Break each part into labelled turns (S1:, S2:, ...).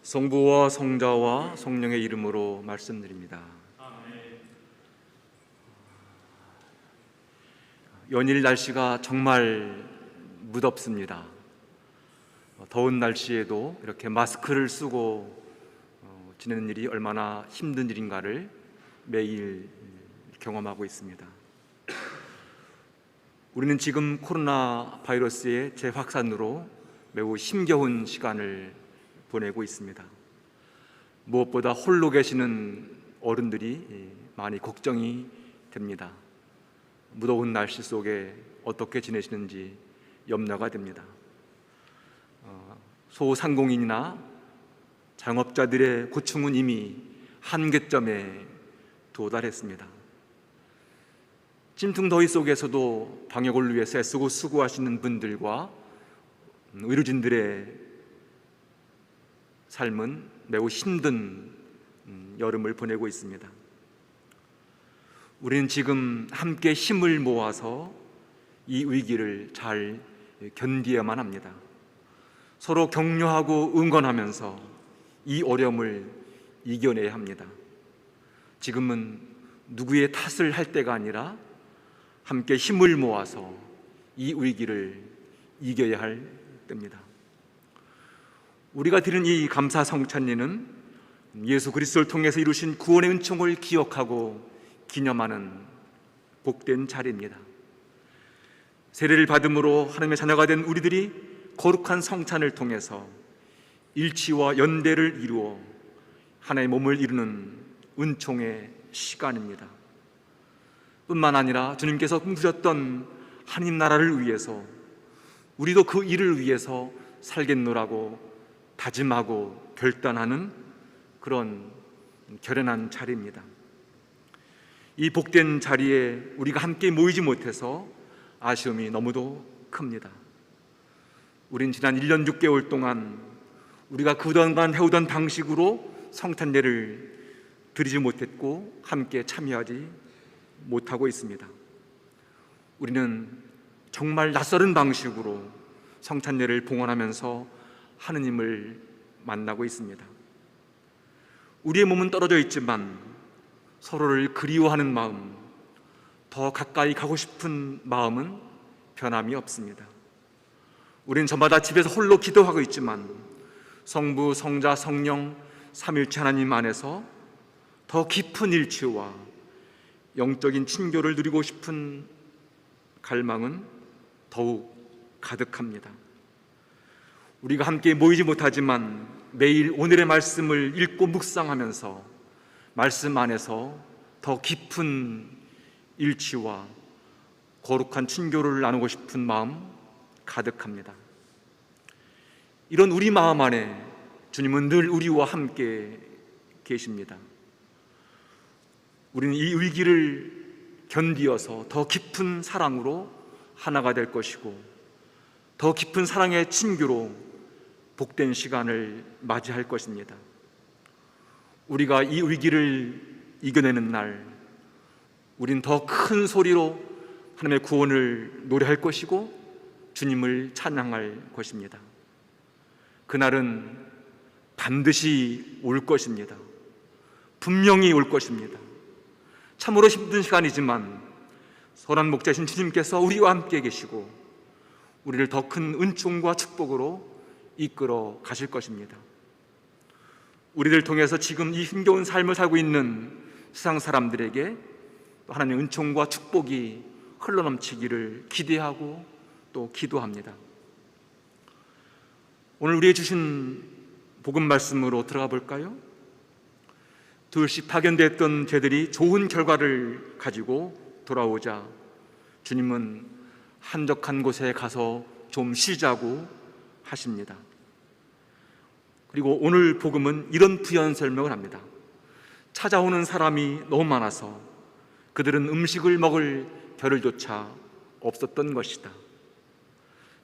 S1: 성부와 성자와 성령의 이름으로 말씀드립니다. 연일 날씨가 정말 무덥습니다. 더운 날씨에도 이렇게 마스크를 쓰고 지내는 일이 얼마나 힘든 일인가를 매일 경험하고 있습니다. 우리는 지금 코로나 바이러스의 재확산으로 매우 힘겨운 시간을 보내고 있습니다. 무엇보다 홀로 계시는 어른들이 많이 걱정이 됩니다. 무더운 날씨 속에 어떻게 지내시는지 염려가 됩니다. 소상공인이나 자영업자들의 고충은 이미 한계점에 도달했습니다. 찜통 더위 속에서도 방역을 위해서 애쓰고 수고하시는 분들과 의료진들의 삶은 매우 힘든 여름을 보내고 있습니다. 우리는 지금 함께 힘을 모아서 이 위기를 잘 견디어야만 합니다. 서로 격려하고 응원하면서 이 어려움을 이겨내야 합니다. 지금은 누구의 탓을 할 때가 아니라 함께 힘을 모아서 이 위기를 이겨야 할 때입니다. 우리가 드린 이 감사 성찬리는 예수 그리스도를 통해서 이루신 구원의 은총을 기억하고 기념하는 복된 자리입니다. 세례를 받음으로 하나님의 자녀가 된 우리들이 거룩한 성찬을 통해서 일치와 연대를 이루어 하나의 몸을 이루는 은총의 시간입니다. 뿐만 아니라 주님께서 꿈꾸셨던 하나님 나라를 위해서 우리도 그 일을 위해서 살겠노라고 다짐하고 결단하는 그런 결연한 자리입니다. 이 복된 자리에 우리가 함께 모이지 못해서 아쉬움이 너무도 큽니다. 우린 지난 1년 6개월 동안 우리가 그동안 해오던 방식으로 성탄예를 드리지 못했고 함께 참여하지 못하고 있습니다. 우리는 정말 낯설은 방식으로 성탄예를 봉헌하면서 하느님을 만나고 있습니다. 우리의 몸은 떨어져 있지만 서로를 그리워하는 마음, 더 가까이 가고 싶은 마음은 변함이 없습니다. 우리는 저마다 집에서 홀로 기도하고 있지만 성부, 성자, 성령 삼일체 하나님 안에서 더 깊은 일치와 영적인 친교를 누리고 싶은 갈망은 더욱 가득합니다. 우리가 함께 모이지 못하지만 매일 오늘의 말씀을 읽고 묵상하면서 말씀 안에서 더 깊은 일치와 거룩한 친교를 나누고 싶은 마음 가득합니다. 이런 우리 마음 안에 주님은 늘 우리와 함께 계십니다. 우리는 이 위기를 견디어서 더 깊은 사랑으로 하나가 될 것이고 더 깊은 사랑의 친교로 복된 시간을 맞이할 것입니다. 우리가 이 위기를 이겨내는 날, 우린 더 큰 소리로 하나님의 구원을 노래할 것이고 주님을 찬양할 것입니다. 그날은 반드시 올 것입니다. 분명히 올 것입니다. 참으로 힘든 시간이지만 선한 목자신 주님께서 우리와 함께 계시고 우리를 더 큰 은총과 축복으로 이끌어 가실 것입니다. 우리를 통해서 지금 이 힘겨운 삶을 살고 있는 세상 사람들에게 하나님의 은총과 축복이 흘러넘치기를 기대하고 또 기도합니다. 오늘 우리에게 주신 복음 말씀으로 들어가 볼까요? 둘씩 파견됐던 죄들이 좋은 결과를 가지고 돌아오자 주님은 한적한 곳에 가서 좀 쉬자고 하십니다. 그리고 오늘 복음은 이런 부연 설명을 합니다. 찾아오는 사람이 너무 많아서 그들은 음식을 먹을 겨를조차 없었던 것이다.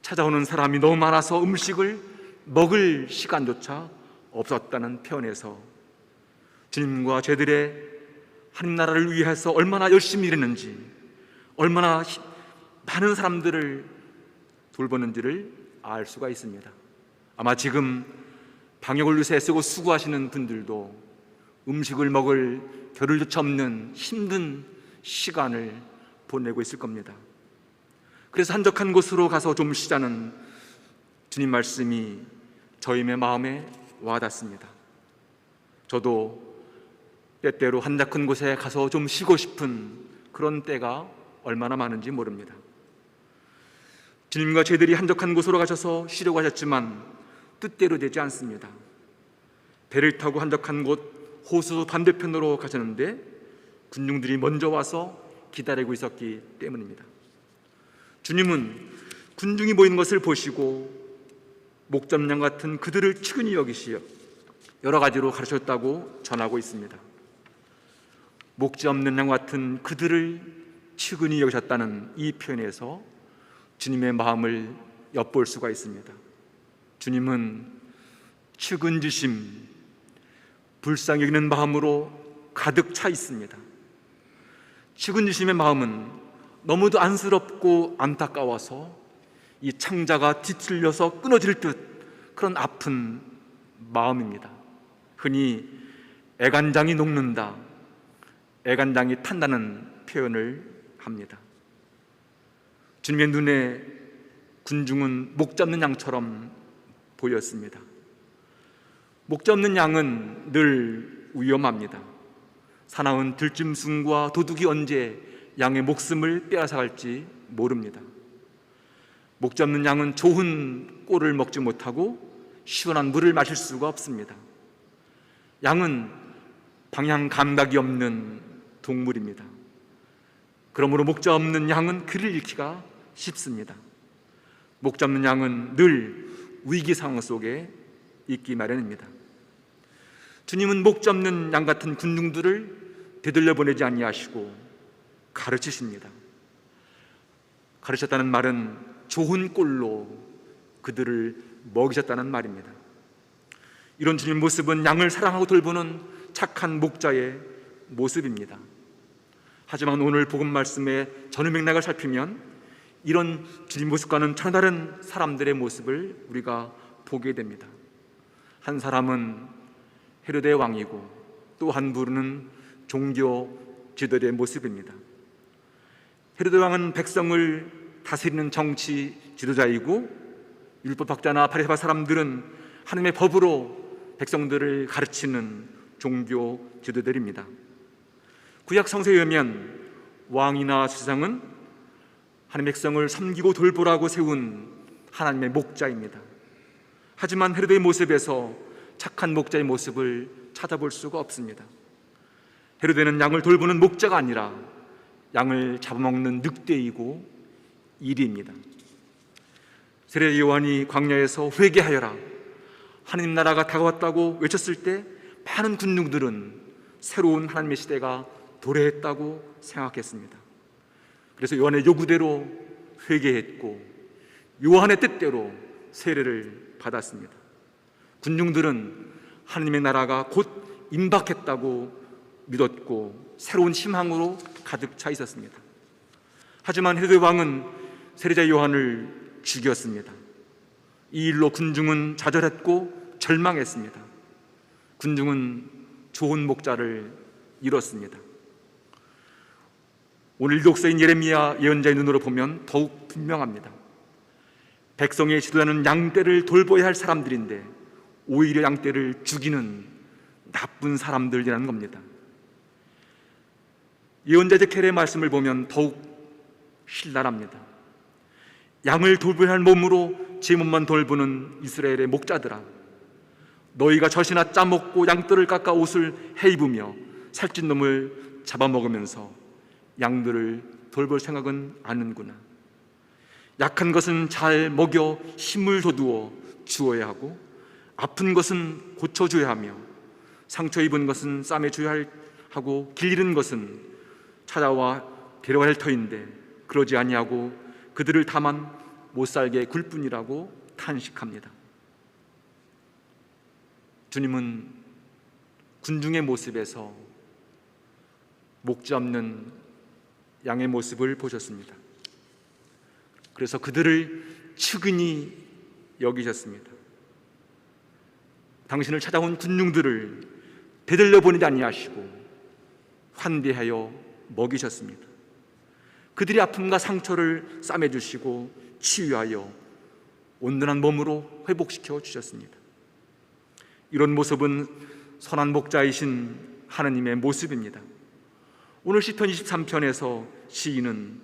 S1: 찾아오는 사람이 너무 많아서 음식을 먹을 시간조차 없었다는 표현에서 주님과 저희들의 하나님 나라를 위해서 얼마나 열심히 일했는지, 얼마나 많은 사람들을 돌보는지를 알 수가 있습니다. 아마 지금 방역을 위해서 애쓰고 수고하시는 분들도 음식을 먹을 겨를조차 없는 힘든 시간을 보내고 있을 겁니다. 그래서 한적한 곳으로 가서 좀 쉬자는 주님 말씀이 저희 마음에 와닿습니다. 저도 때때로 한적한 곳에 가서 좀 쉬고 싶은 그런 때가 얼마나 많은지 모릅니다. 주님과 저희들이 한적한 곳으로 가셔서 쉬려고 하셨지만 뜻대로 되지 않습니다. 배를 타고 한적한 곳 호수 반대편으로 가셨는데 군중들이 먼저 와서 기다리고 있었기 때문입니다. 주님은 군중이 모이는 것을 보시고 목잡양 같은 그들을 측은히 여기시어 여러 가지로 가르쳤다고 전하고 있습니다. 목지 없는 양 같은 그들을 측은히 여기셨다는 이 표현에서 주님의 마음을 엿볼 수가 있습니다. 주님은 측은지심, 불쌍히 여기는 마음으로 가득 차 있습니다. 측은지심의 마음은 너무도 안쓰럽고 안타까워서 이 창자가 뒤틀려서 끊어질 듯 그런 아픈 마음입니다. 흔히 애간장이 녹는다, 애간장이 탄다는 표현을 합니다. 주님의 눈에 군중은 목 잡는 양처럼 보였습니다. 목 잡는 양은 늘 위험합니다. 사나운 들짐승과 도둑이 언제 양의 목숨을 빼앗아갈지 모릅니다. 목 잡는 양은 좋은 꼴을 먹지 못하고 시원한 물을 마실 수가 없습니다. 양은 방향 감각이 없는 동물입니다. 그러므로 목자 없는 양은 길을 잃기가 쉽습니다. 목 잡는 양은 늘 위기 상황 속에 있기 마련입니다. 주님은 목 잡는 양 같은 군중들을 되돌려 보내지 아니하시고 가르치십니다. 가르쳤다는 말은 좋은 꼴로 그들을 먹이셨다는 말입니다. 이런 주님 모습은 양을 사랑하고 돌보는 착한 목자의 모습입니다. 하지만 오늘 복음 말씀의 전후 맥락을 살피면 이런 주님 모습과는 전혀 다른 사람들의 모습을 우리가 보게 됩니다. 한 사람은 헤로데 왕이고 또 한 분은 종교 지도자의 모습입니다. 헤로데 왕은 백성을 다스리는 정치 지도자이고 율법학자나 바리새파 사람들은 하나님의 법으로 백성들을 가르치는 종교 지도자들입니다. 구약 성서에 의하면 왕이나 제사장은 하나님의 백성을 섬기고 돌보라고 세운 하나님의 목자입니다. 하지만 헤로데의 모습에서 착한 목자의 모습을 찾아볼 수가 없습니다. 헤로데는 양을 돌보는 목자가 아니라 양을 잡아먹는 늑대이고 이리입니다. 세례 요한이 광야에서 회개하여라, 하나님 나라가 다가왔다고 외쳤을 때 많은 군중들은 새로운 하나님의 시대가 도래했다고 생각했습니다. 그래서 요한의 요구대로 회개했고 요한의 뜻대로 세례를 받았습니다. 군중들은 하나님의 나라가 곧 임박했다고 믿었고 새로운 희망으로 가득 차 있었습니다. 하지만 헤로데 왕은 세례자 요한을 죽였습니다. 이 일로 군중은 좌절했고 절망했습니다. 군중은 좋은 목자를 잃었습니다. 오늘 율독서인 예레미야 예언자의 눈으로 보면 더욱 분명합니다. 백성의 지도자는 양떼를 돌보아야 할 사람들인데 오히려 양떼를 죽이는 나쁜 사람들이라는 겁니다. 예언자 에ze키엘의 말씀을 보면 더욱 신랄합니다. 양을 돌보아야 할 몸으로 제 몸만 돌보는 이스라엘의 목자들아, 너희가 젖이나 짜먹고 양털을 깎아 옷을 해입으며 살찐 놈을 잡아먹으면서 양들을 돌볼 생각은 않는구나. 약한 것은 잘 먹여 힘을 돋우어 주어야 하고 아픈 것은 고쳐줘야 하며 상처 입은 것은 싸매줘야 하고 길 잃은 것은 찾아와 데려와야 할 터인데 그러지 아니하고 그들을 다만 못살게 굴 뿐이라고 탄식합니다. 주님은 군중의 모습에서 목자 없는 양의 모습을 보셨습니다. 그래서 그들을 측은히 여기셨습니다. 당신을 찾아온 군중들을 되돌려 보내지 아니하시고 환대하여 먹이셨습니다. 그들의 아픔과 상처를 싸매주시고 치유하여 온전한 몸으로 회복시켜 주셨습니다. 이런 모습은 선한 목자이신 하나님의 모습입니다. 오늘 시편 23편에서 시인은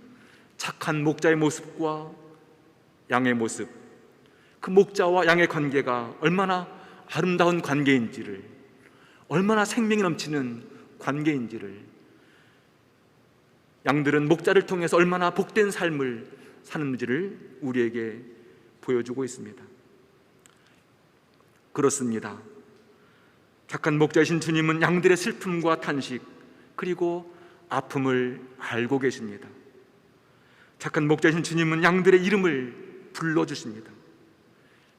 S1: 착한 목자의 모습과 양의 모습, 그 목자와 양의 관계가 얼마나 아름다운 관계인지를, 얼마나 생명이 넘치는 관계인지를, 양들은 목자를 통해서 얼마나 복된 삶을 사는지를 우리에게 보여주고 있습니다. 그렇습니다. 착한 목자이신 주님은 양들의 슬픔과 탄식 그리고 아픔을 알고 계십니다. 착한 목자이신 주님은 양들의 이름을 불러주십니다.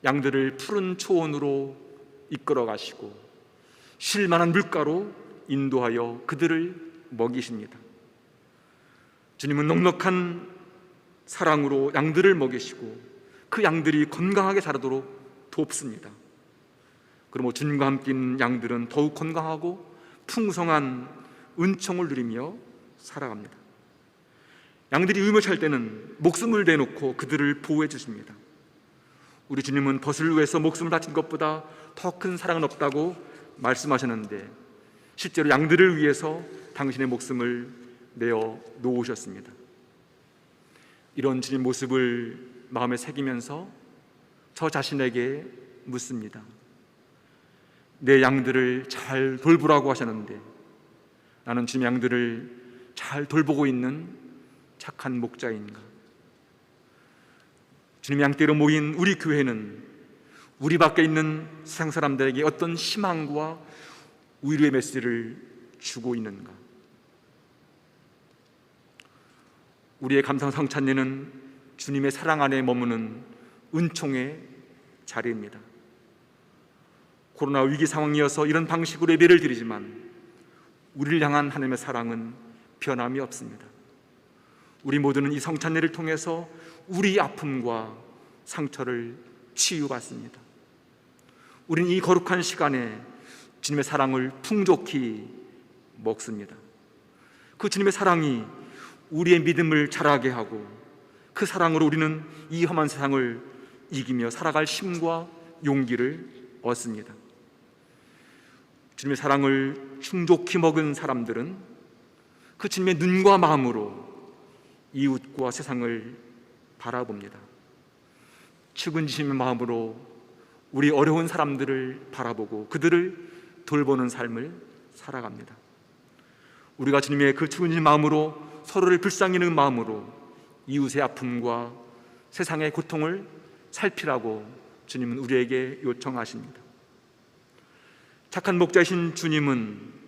S1: 양들을 푸른 초원으로 이끌어 가시고 쉴만한 물가로 인도하여 그들을 먹이십니다. 주님은 넉넉한 사랑으로 양들을 먹이시고 그 양들이 건강하게 자라도록 돕습니다. 그러므로 주님과 함께 있는 양들은 더욱 건강하고 풍성한 은총을 누리며 살아갑니다. 양들이 위험할 때는 목숨을 내놓고 그들을 보호해 주십니다. 우리 주님은 벗을 위해서 목숨을 바친 것보다 더 큰 사랑은 없다고 말씀하셨는데 실제로 양들을 위해서 당신의 목숨을 내어 놓으셨습니다. 이런 주님 모습을 마음에 새기면서 저 자신에게 묻습니다. 내 양들을 잘 돌보라고 하셨는데 나는 주님 양들을 잘 돌보고 있는 착한 목자인가? 주님 양떼로 모인 우리 교회는 우리 밖에 있는 세상 사람들에게 어떤 희망과 위로의 메시지를 주고 있는가? 우리의 감상 성찬례는 주님의 사랑 안에 머무는 은총의 자리입니다. 코로나 위기 상황이어서 이런 방식으로 예배를 드리지만 우리를 향한 하나님의 사랑은 변함이 없습니다. 우리 모두는 이 성찬례를 통해서 우리 아픔과 상처를 치유받습니다. 우리는 이 거룩한 시간에 주님의 사랑을 풍족히 먹습니다. 그 주님의 사랑이 우리의 믿음을 자라게 하고 그 사랑으로 우리는 이 험한 세상을 이기며 살아갈 힘과 용기를 얻습니다. 주님의 사랑을 충족히 먹은 사람들은 그 주님의 눈과 마음으로 이웃과 세상을 바라봅니다. 측은지심의 마음으로 우리 어려운 사람들을 바라보고 그들을 돌보는 삶을 살아갑니다. 우리가 주님의 그 측은지심 마음으로 서로를 불쌍히 여기는 마음으로 이웃의 아픔과 세상의 고통을 살피라고 주님은 우리에게 요청하십니다. 착한 목자이신 주님은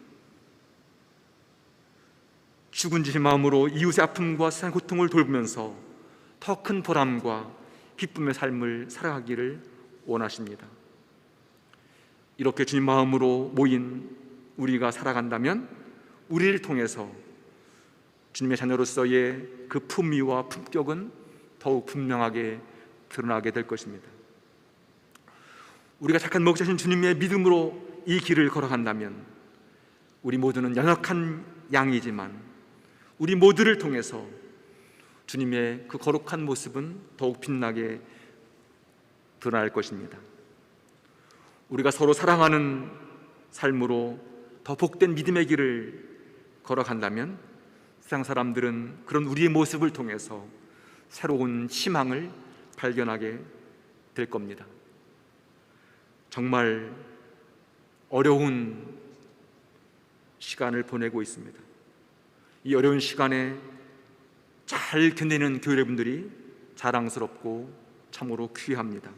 S1: 죽은지신 마음으로 이웃의 아픔과 세상의 고통을 돌보면서 더 큰 보람과 기쁨의 삶을 살아가기를 원하십니다. 이렇게 주님 마음으로 모인 우리가 살아간다면 우리를 통해서 주님의 자녀로서의 그 품위와 품격은 더욱 분명하게 드러나게 될 것입니다. 우리가 착한 목자신 주님의 믿음으로 이 길을 걸어간다면 우리 모두는 연약한 양이지만 우리 모두를 통해서 주님의 그 거룩한 모습은 더욱 빛나게 드러날 것입니다. 우리가 서로 사랑하는 삶으로 더 복된 믿음의 길을 걸어간다면 세상 사람들은 그런 우리의 모습을 통해서 새로운 희망을 발견하게 될 겁니다. 정말 어려운 시간을 보내고 있습니다. 이 어려운 시간에 잘 견디는 교회 여러분들이 자랑스럽고 참으로 귀합니다.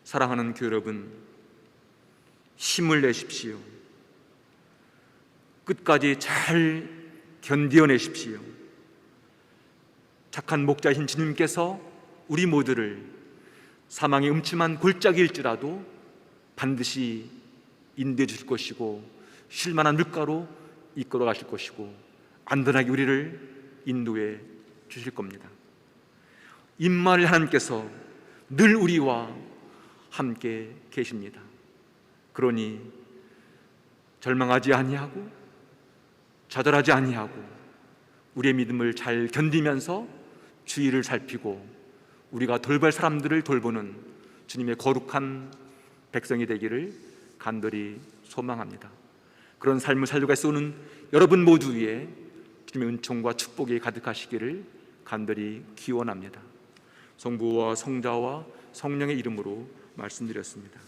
S1: 사랑하는 교회 여러분, 힘을 내십시오. 끝까지 잘 견디어내십시오. 착한 목자이신 주님께서 우리 모두를 사망의 음침한 골짜기일지라도 반드시 인도해 주실 것이고 쉴만한 물가로 이끌어 가실 것이고 안전하게 우리를 인도해 주실 겁니다. 임마누엘 하나님께서 늘 우리와 함께 계십니다. 그러니 절망하지 아니하고 좌절하지 아니하고 우리의 믿음을 잘 견디면서 주의를 살피고 우리가 돌볼 사람들을 돌보는 주님의 거룩한 백성이 되기를 간절히 소망합니다. 그런 삶을 살려고 애쓰는 여러분 모두 위에 주님의 은총과 축복이 가득하시기를 간절히 기원합니다. 성부와 성자와 성령의 이름으로 말씀드렸습니다.